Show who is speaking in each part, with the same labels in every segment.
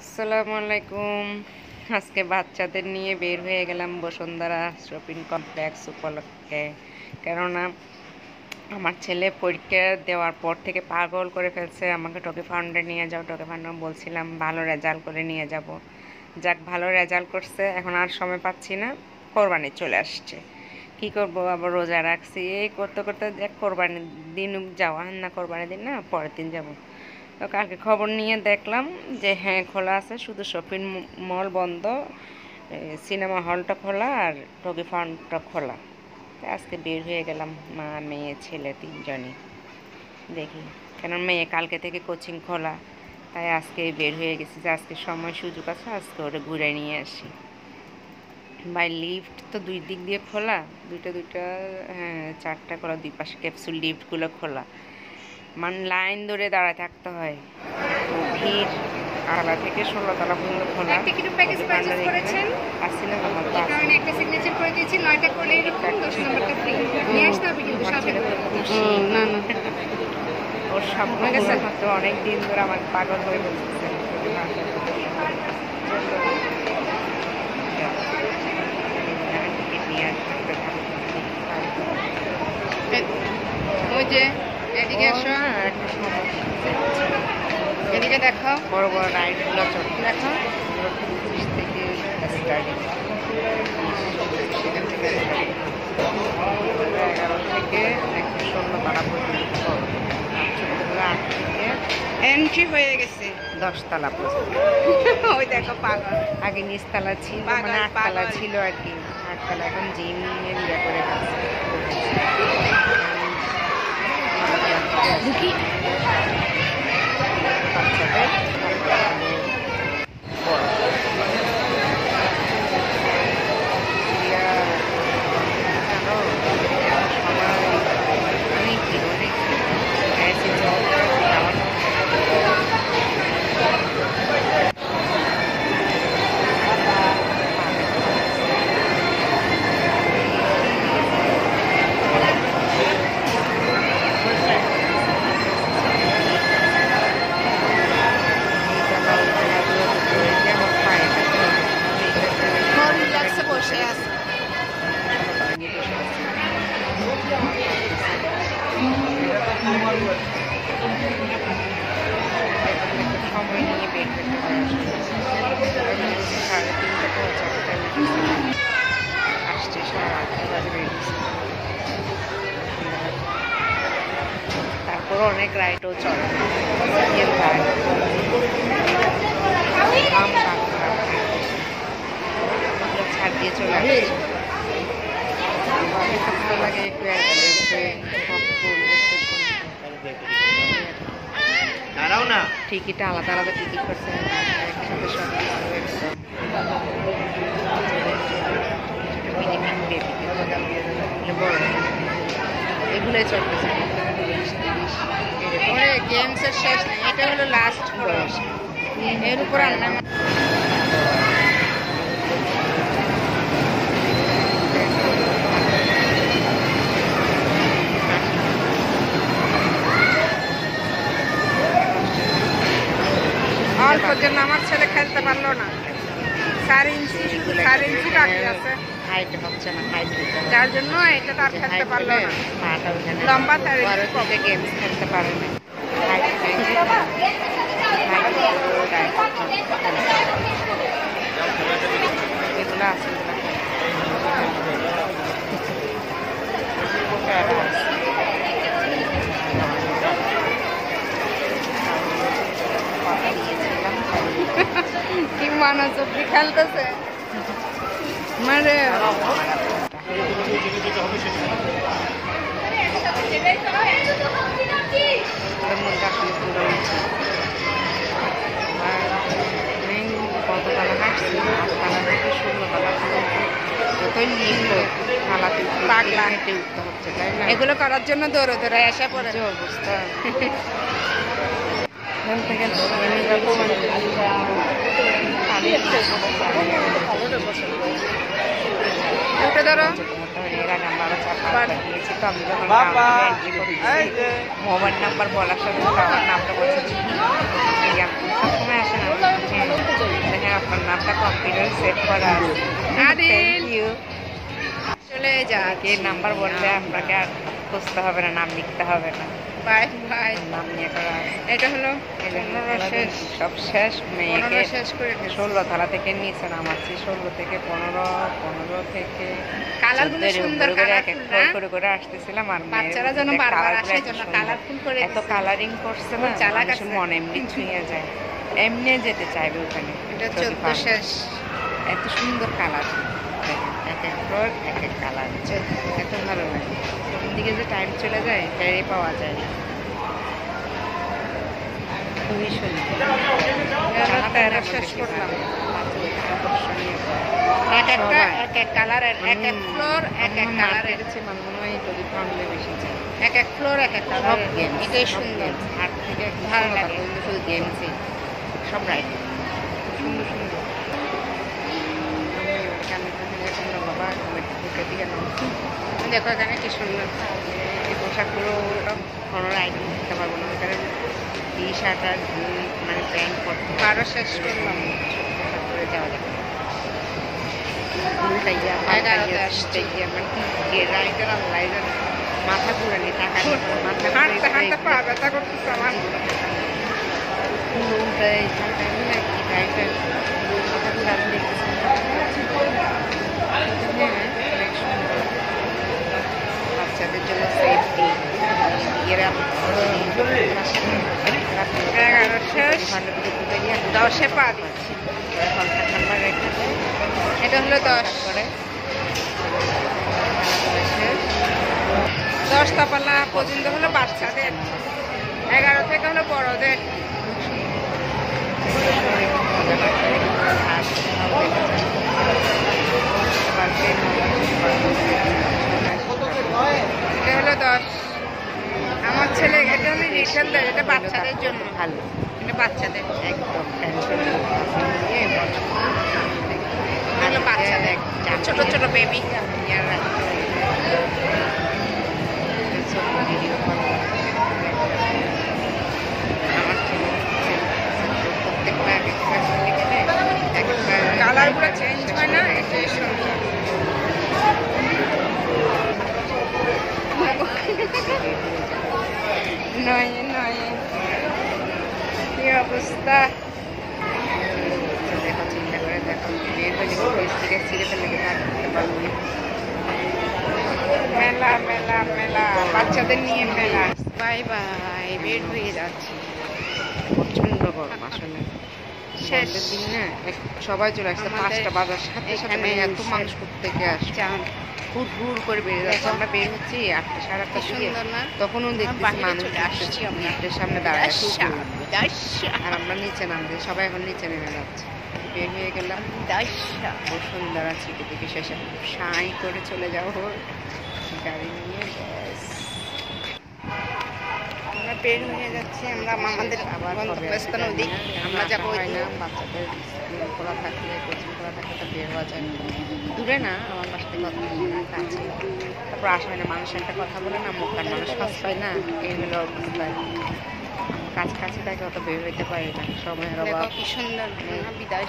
Speaker 1: আসসালামু আলাইকুম। আজকে বাচ্চাদের নিয়ে বের হয়ে গেলাম বসুন্ধরা শপিং কমপ্লেক্স উপলক্ষে। কেননা আমার ছেলে পরীক্ষা দেওয়ার পর থেকে পাগল করে ফেলছে, আমাকে টকি ফাউন্ডে নিয়ে যাও, টকি ফাউন্ডে বলছিলাম ভালো রেজাল্ট করে নিয়ে যাব। যাক, ভালো রেজাল্ট করছে, এখন আর সময় পাচ্ছি না, কোরবানি চলে আসছে। কি করব, আবার রোজা রাখছি, এই করতে করতে দেখ কোরবানির দিন যাওয়া না, কোরবানির দিন না, পরের দিন যাব। তো কালকে খবর নিয়ে দেখলাম যে হ্যাঁ খোলা আছে, শুধু শপিং মল বন্ধ, সিনেমা হলটা খোলা আর টকি ফাউন্ডটা খোলা। আজকে বের হয়ে গেলাম, মা মেয়ে ছেলে তিনজনই। দেখি, কেন মেয়ে কালকে থেকে কোচিং খোলা, তাই আজকে বের হয়ে গেছি যে আজকে সময় সুযোগ আছে, আজকে ওটা ঘুরে নিয়ে আসি। বাই লিফট তো দুই দিক দিয়ে খোলা, দুইটা হ্যাঁ চারটা খোলা, দুই পাশে ক্যাপসুল লিফটগুলো খোলা, মানে লাইন ধরে দাঁড়ায় থাকতে হয়, ভিড়। আলা থেকে 16 তলা পর্যন্ত খোলা।
Speaker 2: একটা কিলো প্যাকেজ পারচেজ করেছেন,
Speaker 1: আসছি না আমার
Speaker 2: এই কারণে একটা সিগনেচার করে দিয়েছি, 9টা করলে এরকম 10 নম্বরটা ফ্রি নিয়ে আসতে হবে কিন্তু সাথে।
Speaker 1: না না, ওর সব গেছে মাত্র অনেক দিন ধরে আমার পাগল হয়ে বলতেছে।
Speaker 2: ওই যে এদিকে আসো, এদিকে দেখো,
Speaker 1: বড় বড় রাইডগুলো চলছে, দেখো 25 থেকে স্টার্টিং, সেখান থেকে 11 থেকে 16 তলা পর্যন্ত, ছোটগুলো 8 থেকে
Speaker 2: এন্ট্রি হয়ে গেছে
Speaker 1: 10 তলা পর্যন্ত।
Speaker 2: ওই দেখো পাগল,
Speaker 1: আগে নিচতলা ছিল,
Speaker 2: পাগল,
Speaker 1: মানে 8 তলা
Speaker 2: পাগল।
Speaker 1: ছিল আর কি, 8 তলা এখন জিম ইয়ে করে গেছে।
Speaker 2: ঢুকি
Speaker 1: বাচ্চাদের বড় অনেক ভিড়, অনেক
Speaker 2: রিল্যাক্সে বসে আছে।
Speaker 1: সময় নিয়ে বের করতে হয়, 3:30 থেকে 4টা আসছে, 8:30 বাজে বেরিয়েছে। তারপর অনেক রাইডও চলে, ছাড় দিয়ে চলে আসছে। ভালো লাগে একটু
Speaker 3: দাঁড়াও না,
Speaker 1: টিকিট আলাদা আলাদা টিকিট করছে, একসাথে সব কিছু বড় এগুলোই চলতেছে।
Speaker 2: ওরে গেমসের শেষ নেই, এটা হলো লাস্ট বয়স, এর উপর আল্লাহ অল্পের জন্য আমার ছেলে খেলতে পারলো না, 4 ইঞ্চি বাকি আছে,
Speaker 1: হাইট হচ্ছে না, হাইট
Speaker 2: যার জন্য এটা তার খেলতে পারলো না,
Speaker 1: পাটা ওখানে
Speaker 2: লম্বা 4
Speaker 1: বড়
Speaker 2: ইঞ্চি।
Speaker 1: থেকে গেমস খেলতে পারে না, এগুলো আছে
Speaker 2: কি মনোযোগ খেলতেছে মানে
Speaker 1: ওর মধ্যে আসলে পুরো কততলা হাঁটছি, 8 তলা থেকে 16 তলা পর্যন্ত যতই লিফট হোক থালাতে
Speaker 2: পাগলা।
Speaker 1: হেঁটে উঠতে হচ্ছে, তাই না?
Speaker 2: এগুলো করার জন্য দৌড়ে দৌড়ে আসা পড়ে।
Speaker 1: যে অবস্থা, এখান থেকে নেমে যাবো
Speaker 2: উঠে ধরো,
Speaker 1: এর আগে আমরা আরো 4-5 দিয়েছি, তো আমি যখন মোবাইল নাম্বার বলার সাথে আমার নামটা বলছি, সবসময় আসে না। আমার নামটা কম্পিউটার সেট করা আছে।
Speaker 2: আদিল।
Speaker 1: Thank you।
Speaker 2: চলে যা
Speaker 1: এই নাম্বার বললে আপনাকে আর খুঁজতে হবে না, নাম লিখতে হবে না,
Speaker 2: বাই বাই।
Speaker 1: নাম নিয়ে করা আছে।
Speaker 2: এটা হলো
Speaker 1: এই যে
Speaker 2: 15 শেষ,
Speaker 1: সব শেষ।
Speaker 2: 15
Speaker 1: মেয়েকে
Speaker 2: শেষ করে ফেলছি।
Speaker 1: 16 তলা থেকে নিচে নামাচ্ছি, 16 থেকে 15, 15 থেকে
Speaker 2: কালারগুলো
Speaker 1: 14
Speaker 2: সুন্দর,
Speaker 1: উপরে করে এক এক
Speaker 2: কালারফুল না?
Speaker 1: করে করে আসতেছিলাম। আর মেয়ের
Speaker 2: বাচ্চারা যেন
Speaker 1: মধ্যে
Speaker 2: বারবার
Speaker 1: কালারগুলো
Speaker 2: আসে,
Speaker 1: এত
Speaker 2: জন্য
Speaker 1: সুন্দর।
Speaker 2: কালারফুল করে
Speaker 1: এত
Speaker 2: দিছে।
Speaker 1: কালারিং করছে না,
Speaker 2: চালাক
Speaker 1: মানুষের
Speaker 2: আছে।
Speaker 1: মন এমনি ছুঁয়ে যায়, এমনি যেতে চাইবে ওখানে।
Speaker 2: এটা
Speaker 1: যদি
Speaker 2: 14
Speaker 1: পারে।
Speaker 2: শেষ।
Speaker 1: এত সুন্দর কালার, এক এক ফ্লোর এক এক কালার, এত ভালো লাগে। কোন দিকে যে টাইম চলে যায় টেরই পাওয়া যায় না। খুবই সুন্দর।
Speaker 2: এবার 13 শেষ করলাম। এক একটা এক এক কালারের, এক এক ফ্লোর এক এক কালারের,
Speaker 1: আমার মনে হয় যদি ফার্মে বেশি যায়।
Speaker 2: এক এক ফ্লোর এক এক
Speaker 1: সব
Speaker 2: কালারের।
Speaker 1: গেম,
Speaker 2: এটাই সুন্দর।
Speaker 1: হাট থেকে
Speaker 2: ভালো লাগে।
Speaker 1: শুধু গেমসই, সব রাইড সুন্দর সুন্দর। আমি ওখানে এখানে বাবা ঢুকে দিকে নামছি।
Speaker 2: দেখো এখানে কি সুন্দর।
Speaker 1: এই পোশাকগুলো কোনো রাইড করতে পারবো না, কারণ টি শার্ট আর মানে প্যান্ট পরতে
Speaker 2: 12 শেষ করলাম।
Speaker 1: পোশাক পরে যাওয়া যাবে। উল্টাইয়া
Speaker 2: 11তে আসছি।
Speaker 1: মানে রাইডার আর রাইডার মাথা ঘুরানি, টাকা মাথা
Speaker 2: হাঁটতে হাঁটতে পা ব্যথা করতেছে আমার।
Speaker 1: উল্টাই কি টাইপের মাথা ঘুরানি দেখতেছি। অনেক সুন্দর, বাচ্চাদের জন্য সেফটি। এরা
Speaker 2: 11 শেষ। 10-এ পা দিচ্ছি। এটা হলো 10
Speaker 1: করে
Speaker 2: 10 তপালা পর্যন্ত হলো বাচ্চাদের, 11 থেকে হলো বড়দের। এটা হলো 10। আমার ছেলে, এটা হলো রিটেলদের, এটা বাচ্চাদের জন্য।
Speaker 1: ভালো,
Speaker 2: এটা বাচ্চাদের,
Speaker 1: একদম টেনশন নিয়ে
Speaker 2: এটা হলো বাচ্চাদের, ছোট ছোট বেবি। কালারগুলো চেঞ্জ হয় না, এটাই সুন্দর। নয় নয়, কি অবস্থা।
Speaker 1: দেখো, চিন্তা করে দেখো, মেয়ের হলে ফেস থেকে ছিঁড়ে ফেলে থাকতে পারবে।
Speaker 2: মেলা মেলা মেলা, বাচ্চাদের নিয়ে মেলা। বাই বাই, বের হয়ে যাচ্ছি।
Speaker 1: প্রচন্ড গরম আসলে।
Speaker 2: শেষ।
Speaker 1: বন্ধের দিন না সবাই চলে আসছে,
Speaker 2: আমাদের
Speaker 1: 5টা বাজার সাথে সাথে
Speaker 2: এখানে
Speaker 1: এত মানুষ থেকে আসছে,
Speaker 2: চান।
Speaker 1: হুট হুট করে বেড়ে যাচ্ছে। আমরা বের হচ্ছি 8টা সাড়ে 8টার দিকে,
Speaker 2: সুন্দর না?
Speaker 1: তখনও দেখতেছি
Speaker 2: বাহিরে
Speaker 1: মানুষ
Speaker 2: চলে আসছি আমরা।
Speaker 1: গেটের সামনে দাঁড়ায় আছে।
Speaker 2: দাসা, দাসা,
Speaker 1: আর আমরা নিচে নামছি, সবাই এখন নিচে নেমে যাচ্ছে। বের হয়ে গেলাম
Speaker 2: দাসা।
Speaker 1: বসুন্ধরা সিটি থেকে, শেষে সাঁই করে চলে যাবো গাড়ি নিয়ে। ব্যাস,
Speaker 2: আমরা বের হয়ে যাচ্ছি। আমরা আমাদের
Speaker 1: আবার
Speaker 2: গন্তব্যস্থান ওদিক। আমরা যাবো
Speaker 1: হয়
Speaker 2: ওইদিকে।
Speaker 1: না, বাচ্চাদের স্কুল খোলা থাকলে, কোচিং খোলা থাকলে তো বের হওয়া যায় না। দূরে না, আমার বাসা থেকে কত দূরে না, কাছে। তারপর আসা হয় না, মানুষ একটা কথা বলে না, মুখটার মানুষ কাজ পায় না, এই হলো অবস্থা। কাছাকাছি থাকে, অত বের হইতে পারি না, সময়ের
Speaker 2: দেখো
Speaker 1: অভাব।
Speaker 2: কি সুন্দর বিদায়।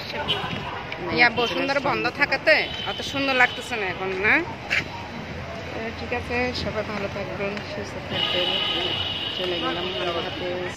Speaker 2: ইয়া বসুন্ধরা বন্ধ থাকাতে অত সুন্দর লাগতেছে না এখন, না?
Speaker 1: ঠিক আছে, সবাই ভালো থাকবেন, সুস্থ থাকবেন। চলে গেলাম, আল্লাহ হাফেজ।